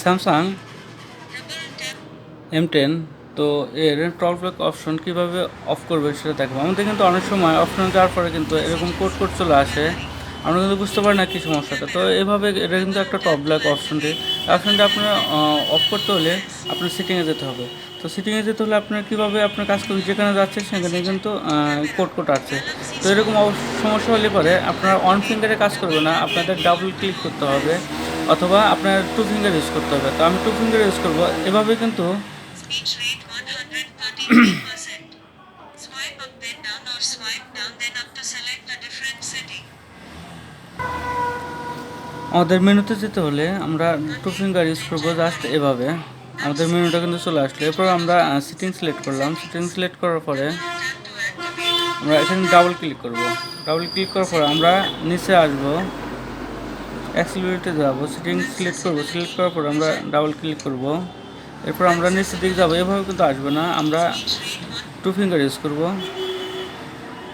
Samsung M10 তো এর টলব্যাক option কীভাবে অফ করবেন সেটা দেখবো। আমাদের কিন্তু অনেক সময় অপশনে যাওয়ার পরে কিন্তু এরকম কোড চলে আসে, আমরা কিন্তু বুঝতে পারি না কী সমস্যাটা। তো এভাবে এটা কিন্তু একটা টলব্যাক অপশনটি আপনার অফ করতে হলে আপনার সেটিংয়ে যেতে হবে। তো সেটিংয়ে যেতে হলে আপনার কীভাবে আপনার কাজ করবেন, যেখানে যাচ্ছে সেখানে কিন্তু কোড আছে। তো এরকম সমস্যা হলে পরে আপনার অন ফিঙ্গারে কাজ করবে না, আপনাদের ডাবল ক্লিক করতে হবে অথবা আপনার টু ফিঙ্গার ইউজ করতে হবে। তো আমি টু ফিঙ্গার ইউজ করবো। এভাবে কিন্তু Speech rate 133%. Swipe up then down or swipe down then up to select a different setting. আমাদের মেনুতে যেতে হলে আমরা টু ফিঙ্গার ইউজ করবো জাস্ট এভাবে। আমাদের মেনুটা কিন্তু চলে আসলো। এরপর আমরা সেটিং সিলেক্ট করলাম। সেটিং সিলেক্ট করার পরে আমরা এখানে ডাবল ক্লিক করব। ডাবল ক্লিক করার পরে আমরা নিচে আসবো, অ্যাক্সেসরিতে যাব, সেটিং সিলেক্ট করব। সিলেক্ট করার পরে আমরা ডাবল ক্লিক করব। এরপর আমরা নিচের দিকে যাবো। এভাবে কিন্তু আসবে না, আমরা টু ফিঙ্গার ইউজ করব।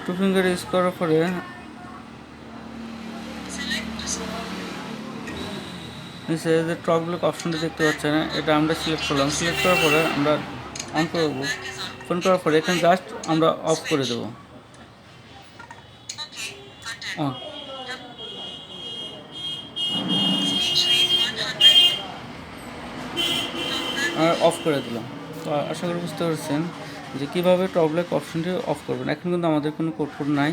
টু ফিঙ্গার ইউজ করার পরে নিচে যে টলব্যাক অপশনটি দেখতে পাচ্ছেন, এটা আমরা সিলেক্ট করলাম। সিলেক্ট করার পরে আমরা অন করব। অন করার পরে এখানে জাস্ট আমরা অফ করে দেবো। অফ করে দিলাম। তো আশা করি বুঝতে পারছেন যে কীভাবে টলব্যাক অপশনটি অফ করবেন। এখন কিন্তু আমাদের কোনো কোড নাই।